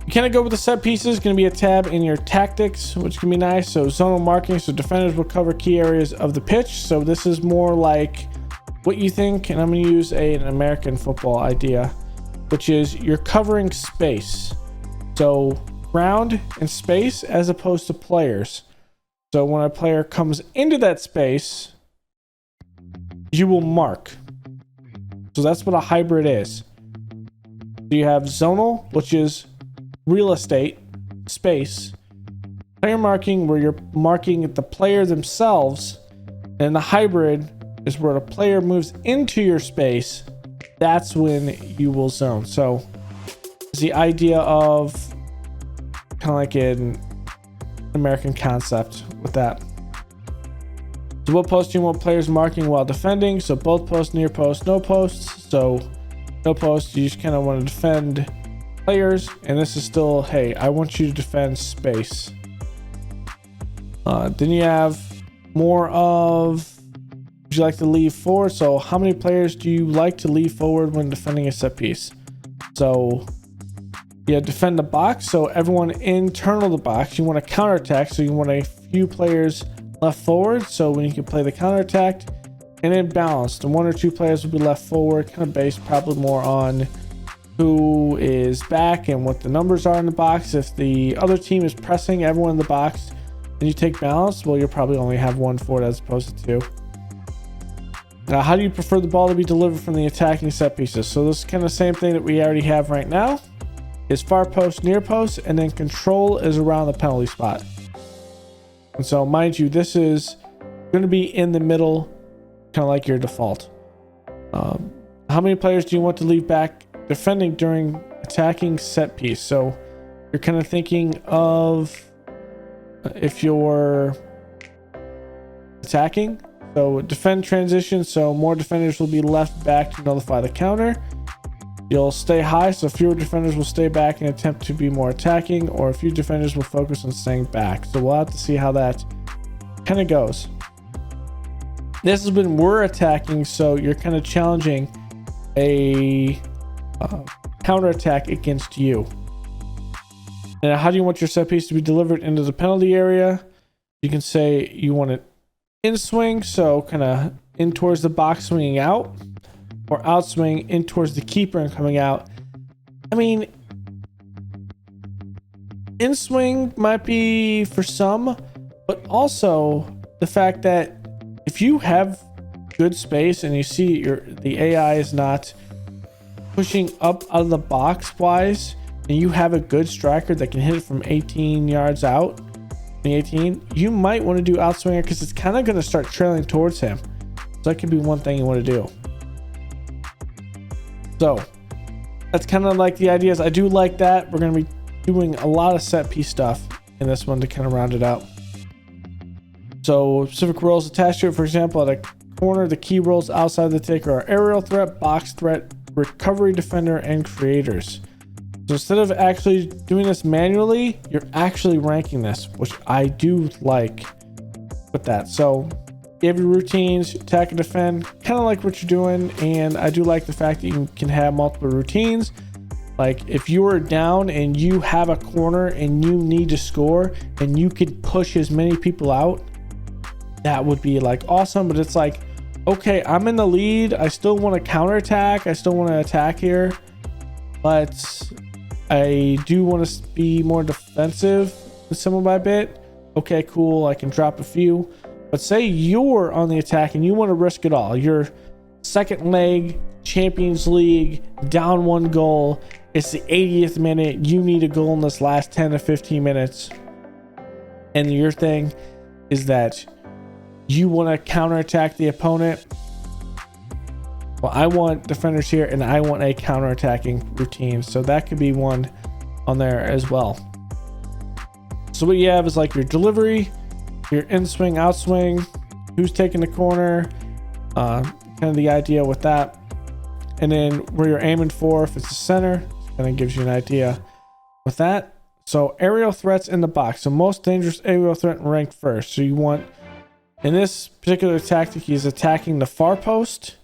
you kind of go with the set pieces. Going to be a tab in your tactics, which can be nice. So zonal marking, so defenders will cover key areas of the pitch. So this is more like what you think, and I'm going to use an American football idea, which is you're covering space. So ground and space as opposed to players. So when a player comes into that space, you will mark. So that's what a hybrid is. So you have zonal, which is real estate, space. Player marking, where you're marking the player themselves. And the hybrid is where the player moves into your space. That's when you will zone. So it's the idea of kind of like an American concept with that. So what post do you want players marking while defending? So both posts, near post, no posts. So no posts, you just kind of want to defend players. And this is still, hey, I want you to defend space. Then you have more of, would you like to leave forward? So how many players do you like to leave forward when defending a set piece? So yeah, defend the box. So everyone internal the box, you want to counterattack. So you want a few players left forward. So when you can play the counterattack, and then balanced. And 1 or 2 players will be left forward, kind of based probably more on who is back and what the numbers are in the box. If the other team is pressing everyone in the box and you take balance, well, you'll probably only have 1 forward as opposed to 2. Now, how do you prefer the ball to be delivered from the attacking set pieces? So this is kind of the same thing that we already have right now. Is far post, near post, and then control is around the penalty spot. And so mind you, this is going to be in the middle, kind of like your default. How many players do you want to leave back defending during attacking set piece? So you're kind of thinking of if you're attacking, so defend transition, so more defenders will be left back to nullify the counter. You'll stay high, so fewer defenders will stay back and attempt to be more attacking, or a few defenders will focus on staying back. So we'll have to see how that kind of goes. This has been we're attacking, so you're kind of challenging a counterattack against you. And how do you want your set piece to be delivered into the penalty area? You can say you want it in swing, so kind of in towards the box swinging out, or out swing in towards the keeper and coming out. I mean, in swing might be for some, but also the fact that if you have good space and you see the AI is not pushing up out of the box wise, and you have a good striker that can hit it from 18 yards out, 18, you might want to do outswinger because it's kind of going to start trailing towards him. So that could be one thing you want to do. So that's kind of like the ideas. I do like that. We're going to be doing a lot of set piece stuff in this one to kind of round it out. So specific roles attached to it, for example, at a corner, the key roles outside the taker are aerial threat, box threat, recovery defender, and creators. So instead of actually doing this manually, you're actually ranking this, which I do like with that. So you have your routines, attack and defend, kind of like what you're doing. And I do like the fact that you can have multiple routines. Like if you are down and you have a corner and you need to score and you could push as many people out, that would be like awesome. But it's like, okay, I'm in the lead. I still want to counterattack. I still want to attack here, but I do want to be more defensive with some of my bit. Okay, cool. I can drop a few. But say you're on the attack and you want to risk it all. Your second leg, Champions League, down 1 goal. It's the 80th minute. You need a goal in this last 10 to 15 minutes. And your thing is that you want to counterattack the opponent. Well, I want defenders here and I want a counterattacking routine. So that could be one on there as well. So what you have is like your delivery, your in swing, out swing, who's taking the corner, kind of the idea with that. And then where you're aiming for, if it's the center, it kind of gives you an idea with that. So aerial threats in the box. So most dangerous aerial threat ranked first. So you want, in this particular tactic, he's attacking the far post,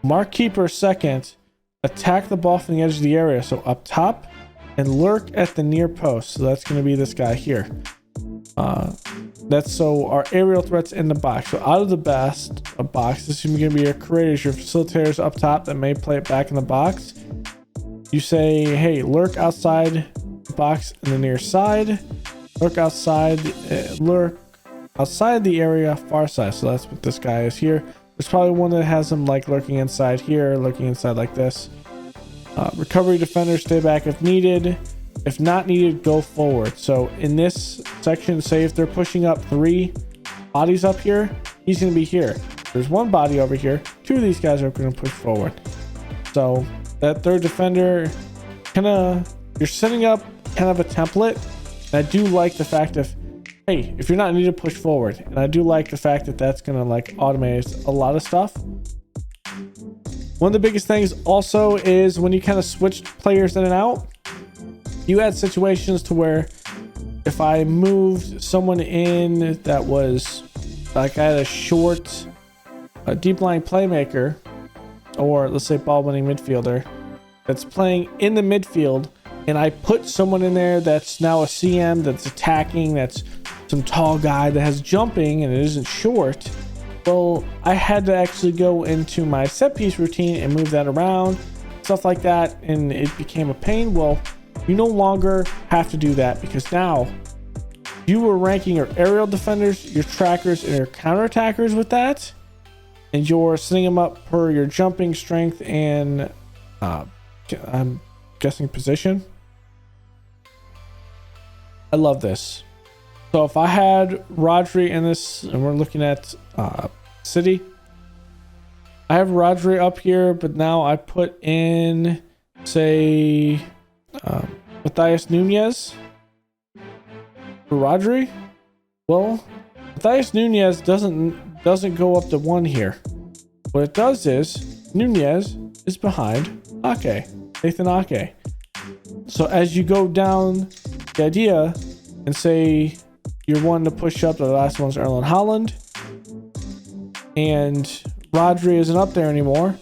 mark keeper second, attack the ball from the edge of the area, so up top, and lurk at the near post. So that's going to be this guy here. That's so our aerial threats in the box. So out of the best of box, this is going to be your creators, your facilitators up top that may play it back in the box. You say, hey, lurk outside the box in the near side. Lurk outside the area far side. So that's what this guy is here. There's probably one that has him like lurking inside here, lurking inside like this. Recovery defenders, stay back if needed. If not needed, go forward. So in this section, say if they're pushing up 3 bodies up here, he's going to be here. There's 1 body over here. 2 of these guys are going to push forward. So that third defender, you're setting up kind of a template. And I do like the fact of, hey, if you're not needed, push forward. And I do like the fact that that's going to like automate a lot of stuff. One of the biggest things also is when you kind of switch players in and out, you had situations to where if I moved someone in that was like I had a short, deep line playmaker, or let's say ball winning midfielder that's playing in the midfield, and I put someone in there that's now a CM that's attacking, that's some tall guy that has jumping and it isn't short. Well, I had to actually go into my set piece routine and move that around, stuff like that, and it became a pain. Well, you no longer have to do that because now you were ranking your aerial defenders, your trackers, and your counterattackers with that, and you're setting them up per your jumping, strength, and I'm guessing position. I love this. So if I had Rodri in this, and we're looking at City, I have Rodri up here, but now I put in, say, Matheus Nunes for Rodri. Well, Matheus Nunes doesn't go up to 1 here. What it does is Nunes is behind Ake, Nathan Ake. So as you go down the idea and say you're one to push up, the last one's Erling Haaland, and Rodri isn't up there anymore,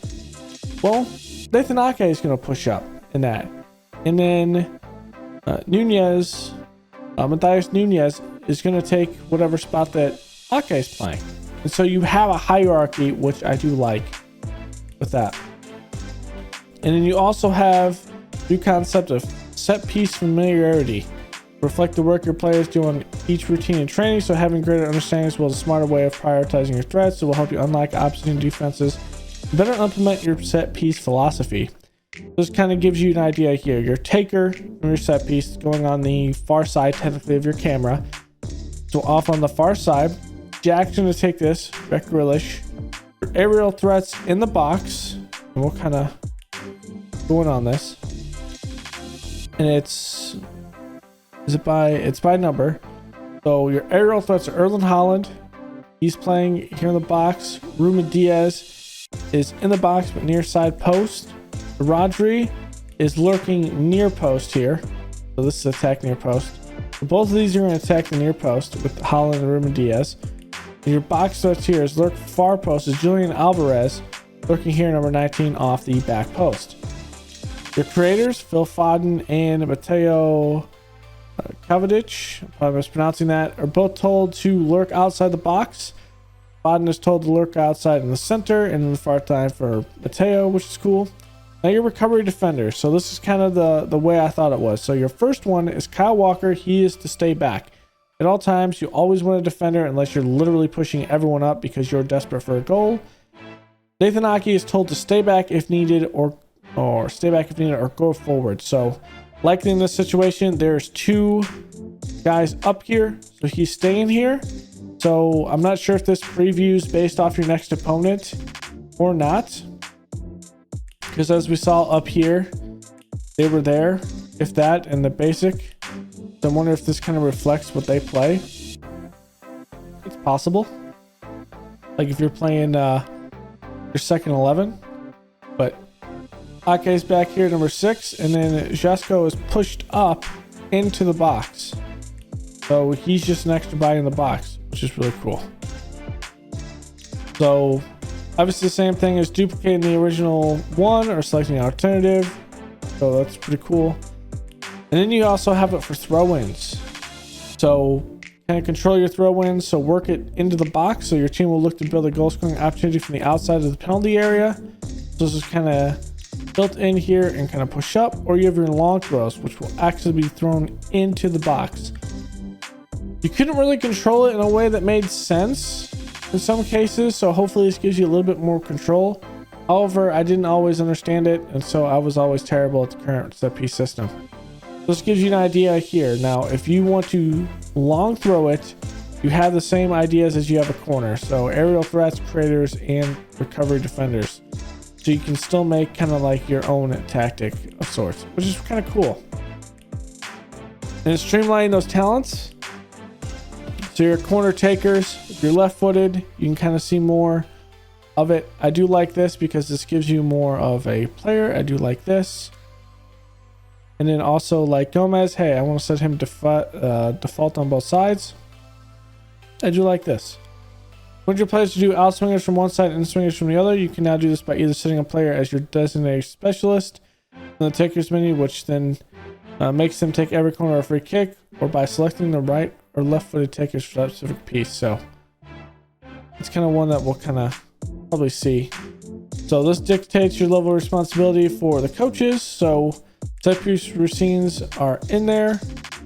well, Nathan Ake is going to push up in that. And then Matheus Nunes is going to take whatever spot that Ake is playing. And so you have a hierarchy, which I do like with that. And then you also have new concept of set piece familiarity. Reflect the work your players do on each routine and training, so having greater understanding as well as a smarter way of prioritizing your threats, so will help you unlock opposition defenses, better implement your set piece philosophy. This kind of gives you an idea here. Your taker and your set piece going on the far side technically of your camera. So off on the far side, Jack's going to take this, Jack Grealish, your aerial threats in the box, and we'll kind of go in on this. And it's by number. So your aerial threats are Erling Haaland. He's playing here in the box. Ruben Diaz is in the box but near side post. Rodri is lurking near post here. So this is attack near post. So both of these are going to attack the near post with Haaland and Ruben Diaz. And your box threats here is lurk far post is Julian Alvarez lurking here number 19 off the back post. Your creators, Phil Foden and Mateo Kovacic, if I'm mispronouncing that, are both told to lurk outside the box. Foden is told to lurk outside in the center, and then the far time for Mateo, which is cool. Now your recovery defenders. So this is kind of the way I thought it was. So your first one is Kyle Walker. He is to stay back. At all times, you always want a defender unless you're literally pushing everyone up because you're desperate for a goal. Nathan Ake is told to stay back if needed or stay back if needed or go forward. So likely in this situation, there's 2 guys up here. So he's staying here. So I'm not sure if this previews based off your next opponent or not. Because as we saw up here, they were there, if that, in the basic. So I wonder if this kind of reflects what they play. It's possible. Like if you're playing your second 11. But Ake's back here, number 6. And then Jasko is pushed up into the box. So he's just an extra body in the box, which is really cool. So obviously the same thing as duplicating the original one or selecting an alternative. So that's pretty cool. And then you also have it for throw-ins. So kind of control your throw in, so work it into the box so your team will look to build a goal scoring opportunity from the outside of the penalty area. So this is kind of built in here and kind of push up, or you have your long throws, which will actually be thrown into the box. You couldn't really control it in a way that made sense in some cases, so hopefully this gives you a little bit more control. However, I didn't always understand it, and so I was always terrible at the current set piece system. This gives you an idea here. Now, if you want to long throw it, you have the same ideas as you have a corner. So aerial threats, creators, and recovery defenders. So you can still make kind of like your own tactic of sorts, which is kind of cool. And streamlining those talents. So your corner takers, if you're left-footed, you can kind of see more of it. I do like this because this gives you more of a player. I do like this. And then also like Gomez, hey, I want to set him default on both sides. I do like this. Want your players to do out swingers from one side and swingers from the other? You can now do this by either setting a player as your designated specialist in the takers menu, which then makes them take every corner or free kick, or by selecting the right or left-footed takers for that specific piece. So it's kind of one that we'll kind of probably see. So this dictates your level of responsibility for the coaches. So set piece routines are in there,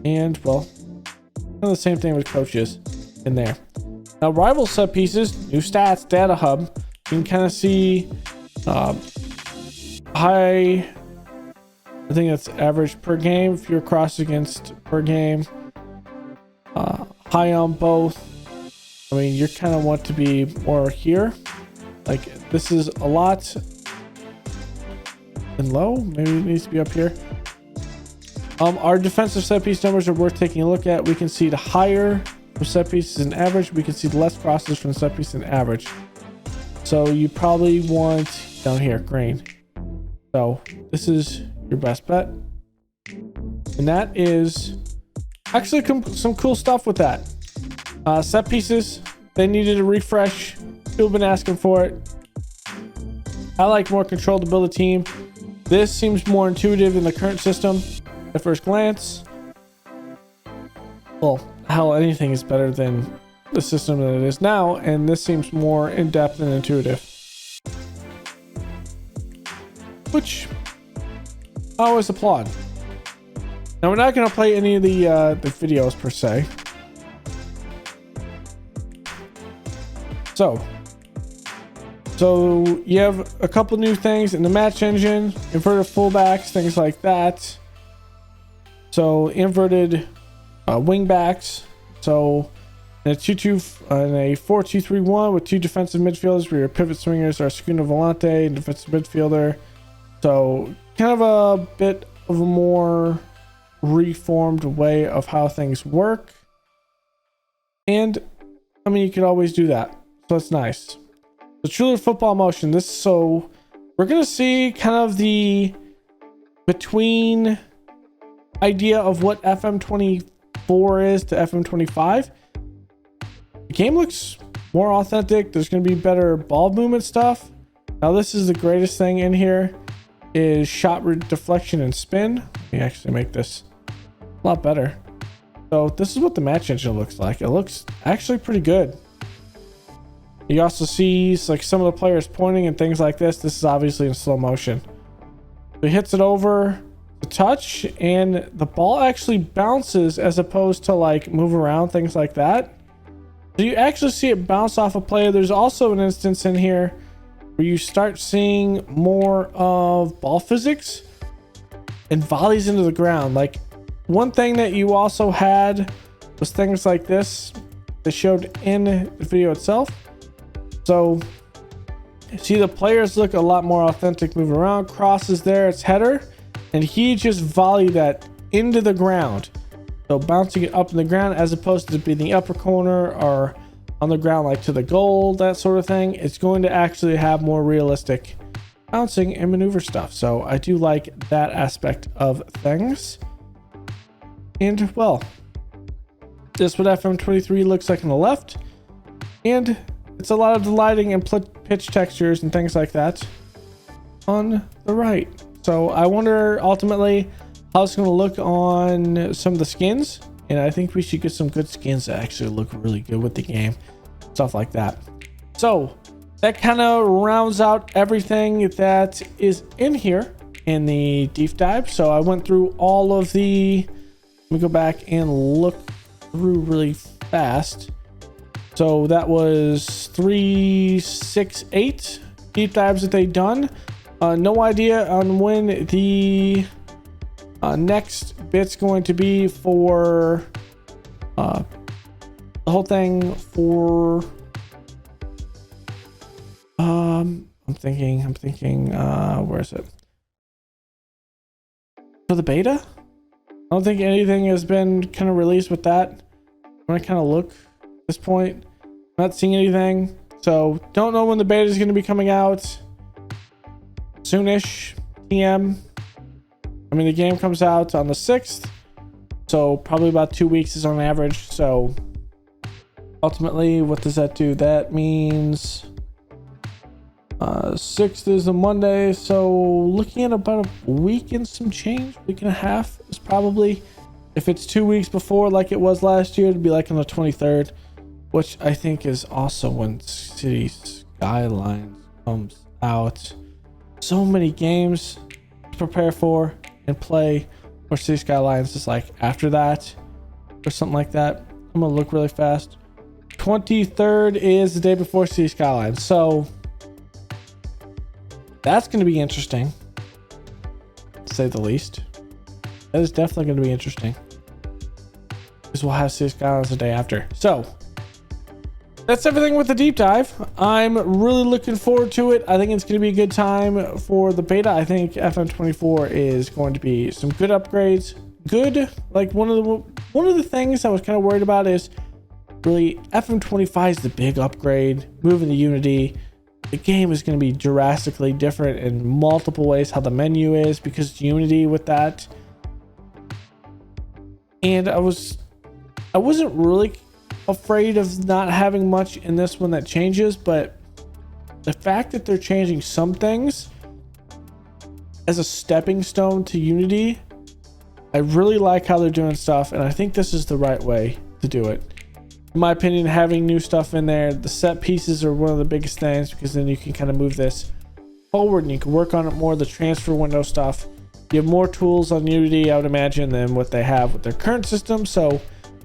and well, kind of the same thing with coaches in there. Now rival set pieces, new stats, data hub. You can kind of see high, I think that's average per game if you're cross against per game. High on both. I mean, you kind of want to be more here. Like this is a lot. And low, maybe it needs to be up here. Our defensive set piece numbers are worth taking a look at. We can see the higher from set pieces and average. We can see the less crosses from set piece and average. So you probably want down here, green. So this is your best bet. And that is actually some cool stuff with that. Set pieces, they needed a refresh. People have been asking for it. I like more control to build a team. This seems more intuitive than the current system at first glance. Well, hell, anything is better than the system that it is now, and this seems more in-depth and intuitive. Which I always applaud. Now we're not going to play any of the videos per se. So you have a couple new things in the match engine, inverted fullbacks, things like that. So inverted wing backs. So in a 4-2-3-1 with two defensive midfielders where your pivot swingers are Segundo Volante and defensive midfielder. So kind of a bit of a more reformed way of how things work. And I mean, you could always do that. So that's nice. The truly football motion. So we're going to see kind of the between idea of what FM24 is to FM25. The game looks more authentic. There's going to be better ball movement stuff. Now this is the greatest thing in here is shot deflection and spin. Let me actually make this a lot better. So this is what the match engine looks like. It looks actually pretty good. You also see like some of the players pointing and things like this. This is obviously in slow motion. So he hits it over the touch and the ball actually bounces as opposed to like move around, things like that. So you actually see it bounce off a player. There's also an instance in here where you start seeing more of ball physics and volleys into the ground. Like one thing that you also had was things like this that showed in the video itself. So see the players look a lot more authentic, moving around, crosses there, it's header, and he just volleyed that into the ground. So bouncing it up in the ground as opposed to being the upper corner or on the ground like to the goal, that sort of thing. It's going to actually have more realistic bouncing and maneuver stuff. So I do like that aspect of things. And well, this is what FM23 looks like on the left. And it's a lot of the lighting and pitch textures and things like that on the right. So I wonder ultimately how it's going to look on some of the skins. and I think we should get some good skins that actually look really good with the game, stuff like that. So that kind of rounds out everything that is in here in the deep dive. So I went through all of the, let me go back and look through really fast. So that was 3, 6, 8 deep dives that they done. No idea on when the next bit's going to be for the whole thing for I'm thinking where is it for the beta? I don't think anything has been kind of released with that. I'm gonna kind of look at this point, not seeing anything, so don't know when the beta is going to be coming out. Soonish. TM. I mean, the game comes out on the 6th, so probably about 2 weeks is on average. So ultimately, what does that do? That means 6th is a Monday, so looking at about a week and some change, week and a half is probably, if it's 2 weeks before like it was last year, it'd be like on the 23rd, which I think is also when City Skylines comes out. So many games to prepare for and play, or City Skylines is like after that or something like that. I'm gonna look really fast. 23rd is the day before City Skylines, so that's going to be interesting, to say the least. That is definitely going to be interesting, because we'll have City Skylines the day after. So that's everything with the deep dive. I'm really looking forward to it. I think it's going to be a good time for the beta. I think FM24 is going to be some good upgrades. Good, like one of the things I was kind of worried about is really FM25 is the big upgrade, moving to Unity. The game is going to be drastically different in multiple ways, how the menu is, because it's Unity with that. And I wasn't really afraid of not having much in this one that changes, but the fact that they're changing some things as a stepping stone to Unity, I really like how they're doing stuff, and I think this is the right way to do it. In my opinion, having new stuff in there, the set pieces are one of the biggest things, because then you can kind of move this forward and you can work on it more. The transfer window stuff, you have more tools on Unity, I would imagine, than what they have with their current system. So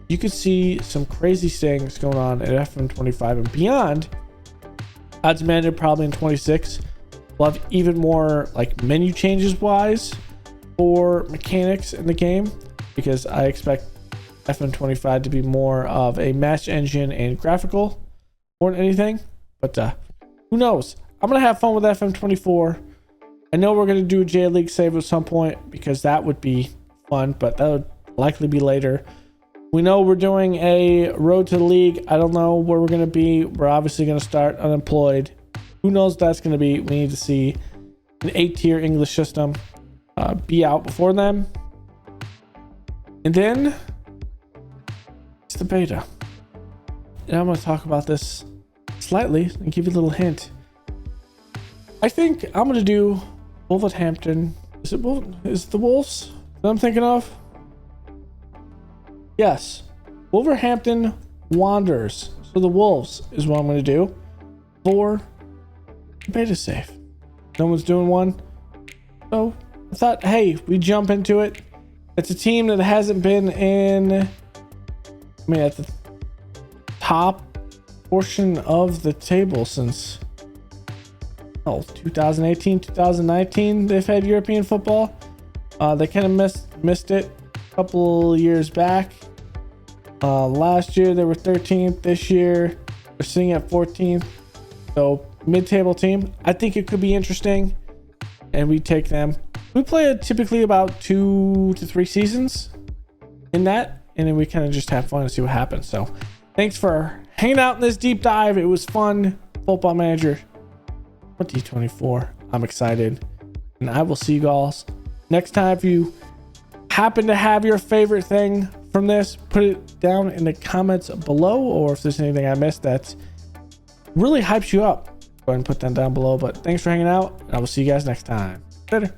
you could see some crazy things going on at FM25 and beyond. I'd imagine probably in 26 we'll have even more like menu changes wise for mechanics in the game, because I expect FM25 to be more of a match engine and graphical more than anything. But who knows? I'm gonna have fun with FM24. I know we're gonna do a J League save at some point, because that would be fun, but that would likely be later. We know we're doing a road to the league. I don't know where we're gonna be. We're obviously gonna start unemployed. Who knows what that's gonna be? We need to see an 8-tier English system be out before then, and then it's the beta. And I'm going to talk about this slightly and give you a little hint. I think I'm going to do Wolverhampton. Is it the Wolves that I'm thinking of? Yes. Wolverhampton Wanderers. So the Wolves is what I'm going to do for beta save. No one's doing one. So I thought, hey, we jump into it. It's a team that hasn't been in, at the top portion of the table since 2018, 2019. They've had European football. They kind of missed it a couple years back. Last year they were 13th. This year they're sitting at 14th. So mid-table team. I think it could be interesting, and we take them. We play typically about 2 to 3 seasons in that, and then we kind of just have fun and see what happens. So thanks for hanging out in this deep dive. It was fun. Football Manager 2024. I'm excited, and I will see you guys next time. If you happen to have your favorite thing from this, put it down in the comments below, or if there's anything I missed that really hypes you up, go ahead and put that down below. But thanks for hanging out, and I will see you guys next time. Later.